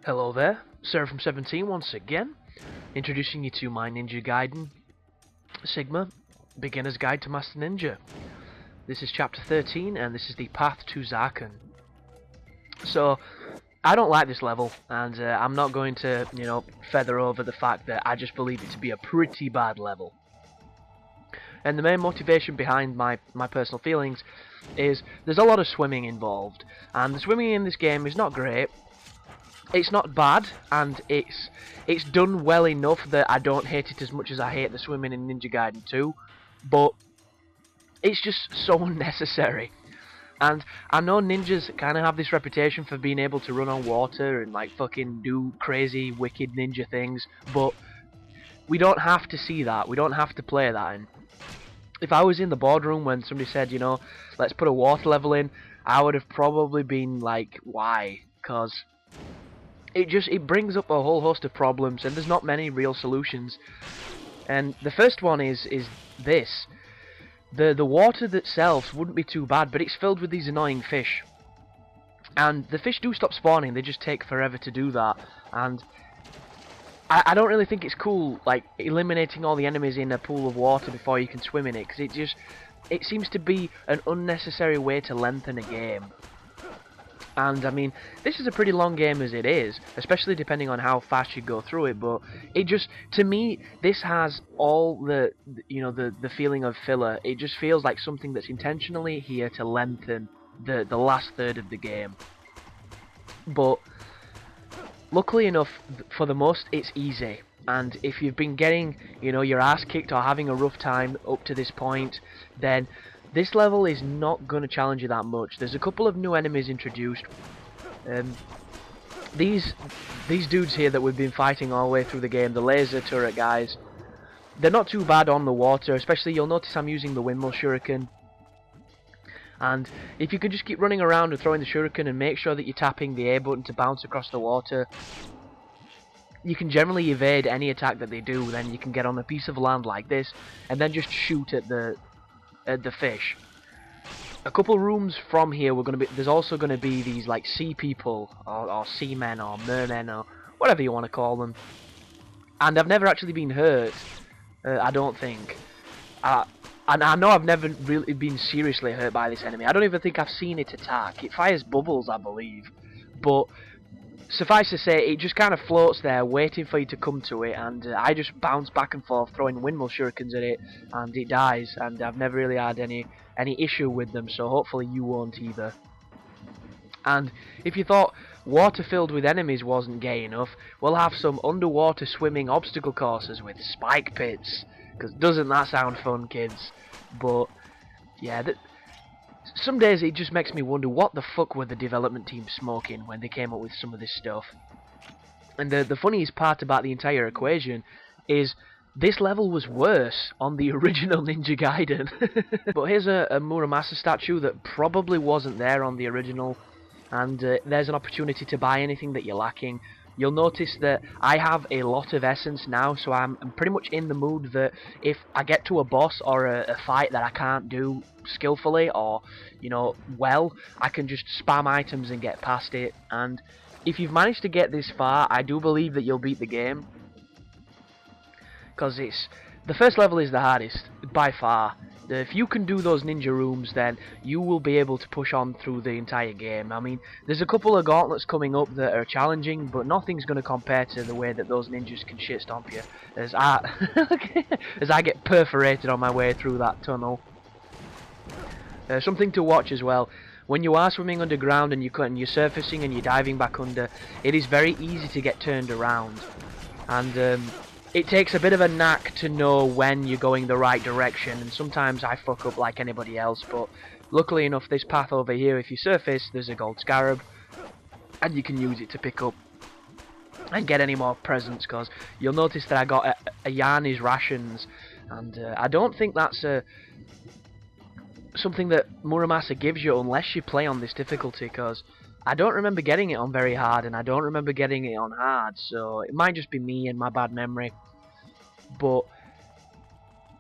Hello there, Sarah from 17 once again, introducing you to my Ninja Gaiden Sigma Beginner's Guide to Master Ninja. This is chapter 13 and this is the path to Zarkhan. So, I don't like this level and I'm not going to, feather over the fact that I just believe it to be a pretty bad level. And the main motivation behind my personal feelings is there's a lot of swimming involved, and the swimming in this game is not great. It's not bad, and it's done well enough that I don't hate it as much as I hate the swimming in Ninja Gaiden 2, but it's just so unnecessary. And I know ninjas kind of have this reputation for being able to run on water and like fucking do crazy, wicked ninja things, but we don't have to see that. We don't have to play that. And if I was in the boardroom when somebody said, let's put a water level in, I would have probably been like, why? Because it brings up a whole host of problems, and there's not many real solutions. And the first one is this: the water itself wouldn't be too bad, but it's filled with these annoying fish, and the fish do stop spawning. They just take forever to do that, and I don't really think it's cool, like eliminating all the enemies in a pool of water before you can swim in it, because it seems to be an unnecessary way to lengthen a game. And I mean, this is a pretty long game as it is, especially depending on how fast you go through it, but it just, to me, this has all the feeling of filler. It just feels like something that's intentionally here to lengthen the last third of the game. But luckily enough, for the most, it's easy. And if you've been getting, your ass kicked or having a rough time up to this point, then this level is not going to challenge you that much. There's a couple of new enemies introduced. These dudes here that we've been fighting all the way through the game, the laser turret guys, they're not too bad on the water, especially you'll notice I'm using the windmill shuriken. And if you can just keep running around and throwing the shuriken and make sure that you're tapping the A button to bounce across the water, you can generally evade any attack that they do. Then you can get on a piece of land like this and then just shoot at the fish. A couple rooms from here there's also going to be these like sea people or seamen or mermen or whatever you want to call them, and I've never actually been hurt. I don't think. And I know I've never really been seriously hurt by this enemy. I don't even think I've seen it attack. It fires bubbles, I believe, but suffice to say, it just kind of floats there waiting for you to come to it, and I just bounce back and forth throwing windmill shurikens at it, and it dies, and I've never really had any issue with them, so hopefully you won't either. And if you thought water filled with enemies wasn't gay enough, we'll have some underwater swimming obstacle courses with spike pits, because doesn't that sound fun, kids? But yeah, some days it just makes me wonder what the fuck were the development team smoking when they came up with some of this stuff. And the funniest part about the entire equation is this level was worse on the original Ninja Gaiden. But here's a Muramasa statue that probably wasn't there on the original, and there's an opportunity to buy anything that you're lacking. You'll notice that I have a lot of essence now, so I'm pretty much in the mood that if I get to a boss or a fight that I can't do skillfully or, well, I can just spam items and get past it. And if you've managed to get this far, I do believe that you'll beat the game, because the first level is the hardest by far. If you can do those ninja rooms, then you will be able to push on through the entire game. I mean, there's a couple of gauntlets coming up that are challenging, but nothing's going to compare to the way that those ninjas can shit stomp you as I get perforated on my way through that tunnel. Something to watch as well: when you are swimming underground and you're surfacing and you're diving back under, it is very easy to get turned around, and it takes a bit of a knack to know when you're going the right direction, and sometimes I fuck up like anybody else, but luckily enough, this path over here, if you surface, there's a gold scarab, and you can use it to pick up and get any more presents, because you'll notice that I got a Yanni's rations, and I don't think that's something that Muramasa gives you unless you play on this difficulty, because I don't remember getting it on very hard, and I don't remember getting it on hard, so it might just be me and my bad memory. But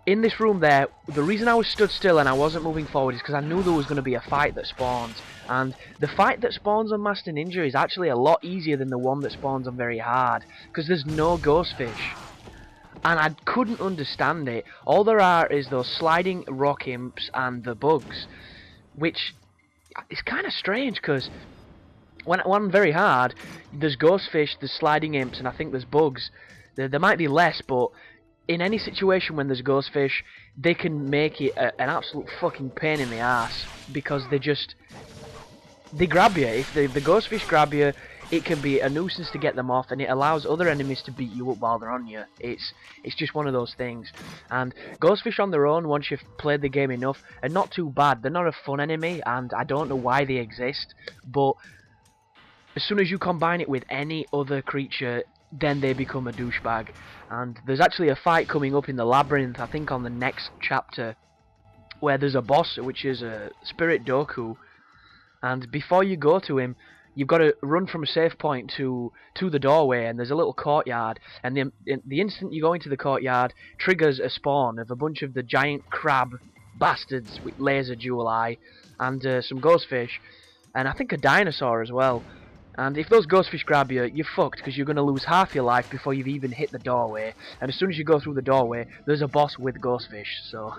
in this room there, the reason I was stood still and I wasn't moving forward is because I knew there was going to be a fight that spawns. And the fight that spawns on Master Ninja is actually a lot easier than the one that spawns on Very Hard, because there's no ghost fish. And I couldn't understand it. All there are is those sliding rock imps and the bugs, which is kind of strange, because when Very Hard, there's ghost fish, there's sliding imps, and I think there's bugs. There might be less, but in any situation when there's ghost fish, they can make it an absolute fucking pain in the ass, because they grab you. If the ghost fish grab you, it can be a nuisance to get them off, and it allows other enemies to beat you up while they're on you. It's just one of those things. And ghost fish on their own, once you've played the game enough, are not too bad. They're not a fun enemy, and I don't know why they exist, but as soon as you combine it with any other creature, then they become a douchebag. And there's actually a fight coming up in the labyrinth, I think on the next chapter, where there's a boss, which is a Spirit Doku, and before you go to him, you've got to run from a safe point to the doorway, and there's a little courtyard, and the instant you go into the courtyard, triggers a spawn of a bunch of the giant crab bastards with laser jewel eye, and some ghost fish, and I think a dinosaur as well. And if those ghost fish grab you, you're fucked, because you're going to lose half your life before you've even hit the doorway. And as soon as you go through the doorway, there's a boss with ghost fish. So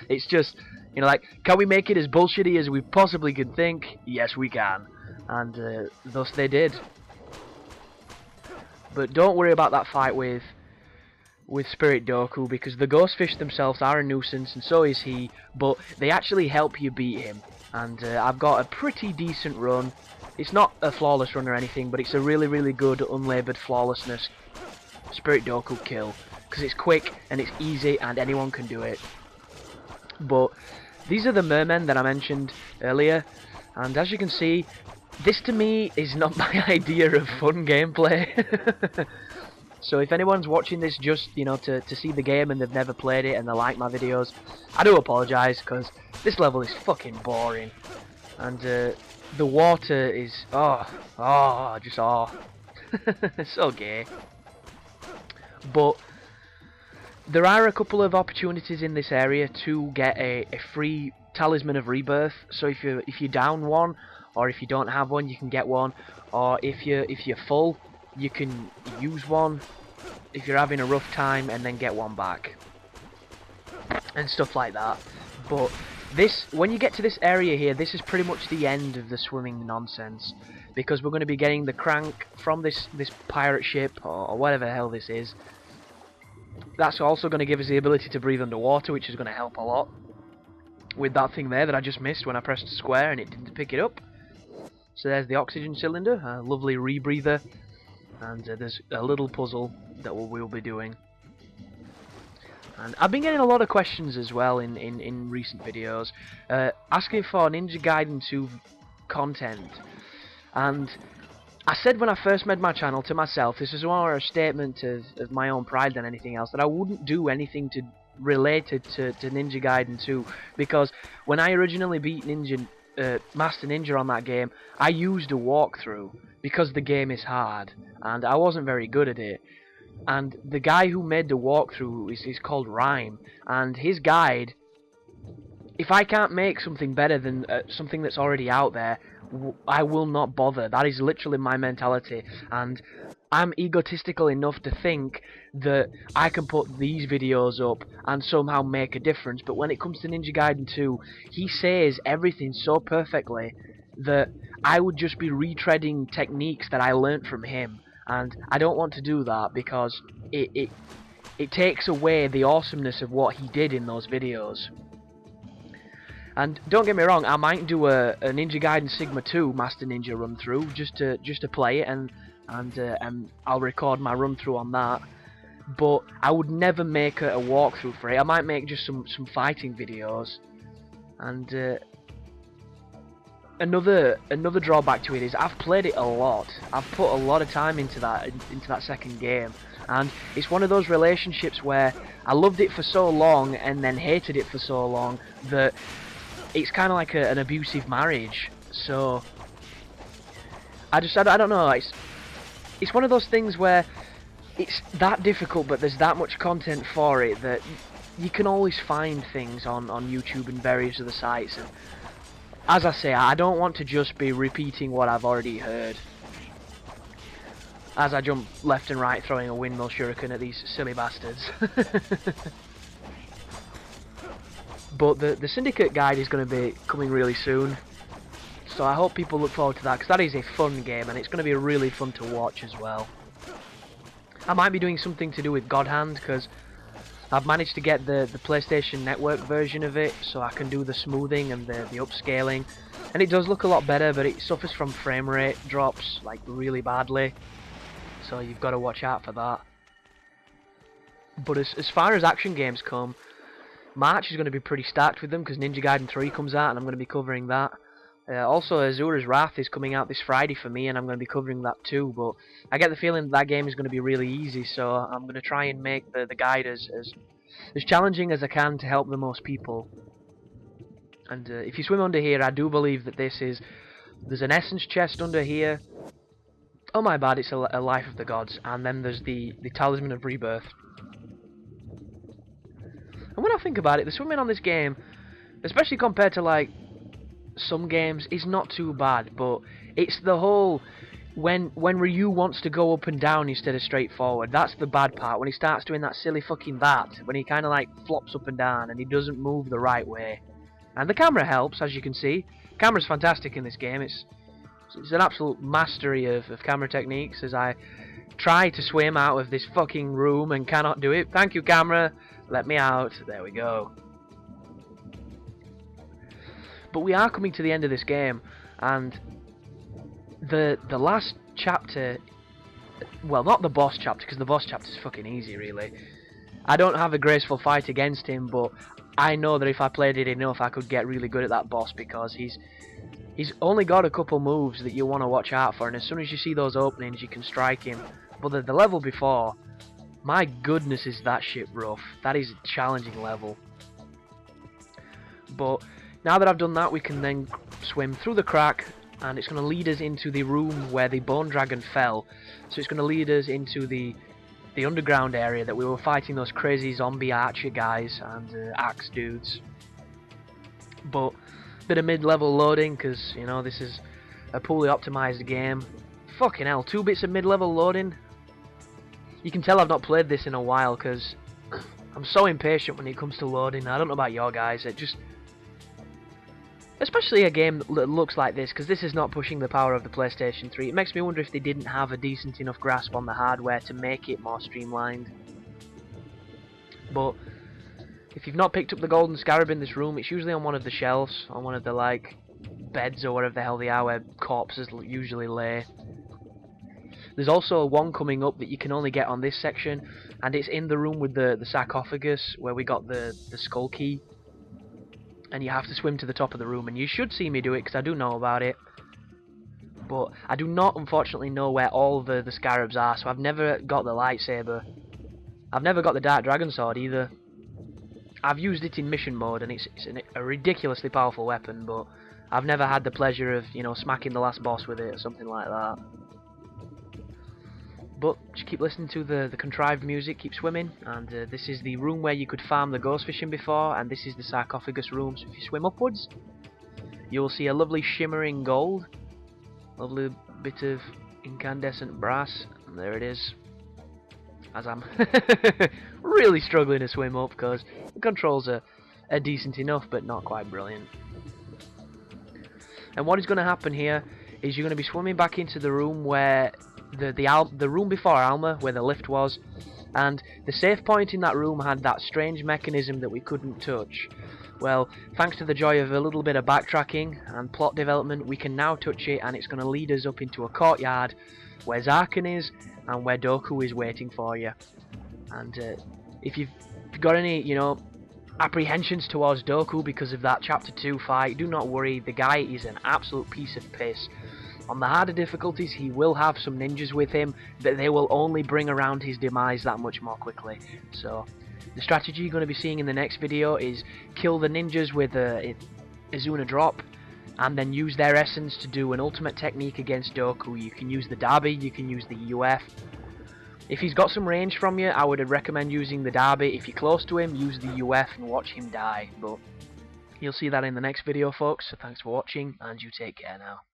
it's just, you know, like, can we make it as bullshitty as we possibly could think? Yes, we can. And thus they did. But don't worry about that fight with Spirit Doku, because the ghost fish themselves are a nuisance, and so is he. But they actually help you beat him. And I've got a pretty decent run. It's not a flawless run or anything, but it's a really, really good, unlaboured flawlessness Spirit Doku kill. Because it's quick, and it's easy, and anyone can do it. But these are the mermen that I mentioned earlier. And as you can see, this to me is not my idea of fun gameplay. So if anyone's watching this just, you know, to see the game and they've never played it and they like my videos, I do apologise, because this level is fucking boring. And the water is, just so gay. But there are a couple of opportunities in this area to get a free Talisman of Rebirth. So if you down one, or if you don't have one, you can get one. Or if you're full, you can use one if you're having a rough time, and then get one back, and stuff like that. But when you get to this area here, this is pretty much the end of the swimming nonsense, because we're going to be getting the crank from this pirate ship, or whatever the hell this is. That's also going to give us the ability to breathe underwater, which is going to help a lot with that thing there that I just missed when I pressed square and it didn't pick it up. So there's the oxygen cylinder, a lovely rebreather, and there's a little puzzle that we'll be doing. And I've been getting a lot of questions as well in recent videos, asking for Ninja Gaiden 2 content. And I said when I first made my channel to myself, this is more a statement of my own pride than anything else, that I wouldn't do anything related to Ninja Gaiden 2, because when I originally beat Master Ninja on that game, I used a walkthrough, because the game is hard, and I wasn't very good at it. And the guy who made the walkthrough is called Rhyme, and his guide, if I can't make something better than something that's already out there, I will not bother. That is literally my mentality, and I'm egotistical enough to think that I can put these videos up and somehow make a difference. But when it comes to Ninja Gaiden 2, he says everything so perfectly that I would just be retreading techniques that I learnt from him. And I don't want to do that, because it takes away the awesomeness of what he did in those videos. And don't get me wrong, I might do a Ninja Gaiden Sigma 2 Master Ninja run through just to play it, and I'll record my run through on that. But I would never make a walkthrough for it. I might make just some fighting videos. And another drawback to it is I've played it a lot. I've put a lot of time into that second game, and it's one of those relationships where I loved it for so long and then hated it for so long that it's kind of like an abusive marriage. So I don't know. It's one of those things where it's that difficult, but there's that much content for it that you can always find things on YouTube and various other sites, and as I say, I don't want to just be repeating what I've already heard. As I jump left and right throwing a windmill shuriken at these silly bastards. But the Syndicate guide is going to be coming really soon, so I hope people look forward to that, because that is a fun game and it's going to be really fun to watch as well. I might be doing something to do with God Hand, because I've managed to get the PlayStation Network version of it, so I can do the smoothing and the upscaling, and it does look a lot better, but it suffers from frame rate drops like really badly, so you've got to watch out for that. But as far as action games come, March is going to be pretty stacked with them, because Ninja Gaiden 3 comes out and I'm going to be covering that. Also, Azura's Wrath is coming out this Friday for me, and I'm going to be covering that too, but I get the feeling that game is going to be really easy, so I'm going to try and make the guide as challenging as I can to help the most people. And if you swim under here, I do believe that there's an essence chest under here. Oh my bad, it's a Life of the Gods, and then there's the Talisman of Rebirth. And when I think about it, the swimming on this game, especially compared to like some games, is not too bad, but it's the whole when Ryu wants to go up and down instead of straight forward. That's the bad part, when he starts doing that silly fucking when he kind of like flops up and down and he doesn't move the right way. And the camera helps, as you can see. Camera's fantastic in this game. It's an absolute mastery of camera techniques, as I try to swim out of this fucking room and cannot do it. Thank you, camera, let me out. There we go. But we are coming to the end of this game, and the last chapter, well, not the boss chapter, because the boss chapter is fucking easy, really. I don't have a graceful fight against him, but I know that if I played it enough, I could get really good at that boss, because he's only got a couple moves that you want to watch out for, and as soon as you see those openings, you can strike him. But the level before, my goodness, is that shit rough. That is a challenging level. But now that I've done that, we can then swim through the crack, and it's going to lead us into the room where the Bone Dragon fell. So it's going to lead us into the underground area that we were fighting those crazy zombie archer guys and axe dudes. But bit of mid-level loading, because you know this is a poorly optimized game. Fucking hell, 2 bits of mid-level loading. You can tell I've not played this in a while, because I'm so impatient when it comes to loading. I don't know about your guys, it just, especially a game that looks like this, because this is not pushing the power of the PlayStation 3. It makes me wonder if they didn't have a decent enough grasp on the hardware to make it more streamlined. But if you've not picked up the golden scarab in this room, it's usually on one of the shelves, on one of the like beds or whatever the hell they are, where corpses usually lay. There's also one coming up that you can only get on this section, and it's in the room with the sarcophagus where we got the skull key. And you have to swim to the top of the room, and you should see me do it because I do know about it. But I do not, unfortunately, know where all the scarabs are, so I've never got the lightsaber. I've never got the Dark Dragon Sword either. I've used it in mission mode, and it's a ridiculously powerful weapon, but I've never had the pleasure of, you know, smacking the last boss with it or something like that. But just keep listening to the contrived music, keep swimming, and this is the room where you could farm the ghost fishing before, and this is the sarcophagus room, so if you swim upwards, you will see a lovely shimmering gold, lovely bit of incandescent brass, and there it is, as I'm really struggling to swim up, because the controls are decent enough, but not quite brilliant. And what is going to happen here is you're going to be swimming back into the room where the room before Alma, where the lift was, and the save point in that room had that strange mechanism that we couldn't touch. Well, thanks to the joy of a little bit of backtracking and plot development, we can now touch it, and it's going to lead us up into a courtyard where Zarkhan is and where Doku is waiting for you. And if you've got any, you know, apprehensions towards Doku because of that Chapter 2 fight, do not worry, the guy is an absolute piece of piss. On the harder difficulties, he will have some ninjas with him, but they will only bring around his demise that much more quickly. So, the strategy you're going to be seeing in the next video is kill the ninjas with a Izuna drop, and then use their essence to do an ultimate technique against Doku. You can use the Dabi, you can use the UF, If he's got some range from you, I would recommend using the Derby. If you're close to him, use the UF and watch him die. But you'll see that in the next video, folks. So thanks for watching, and you take care now.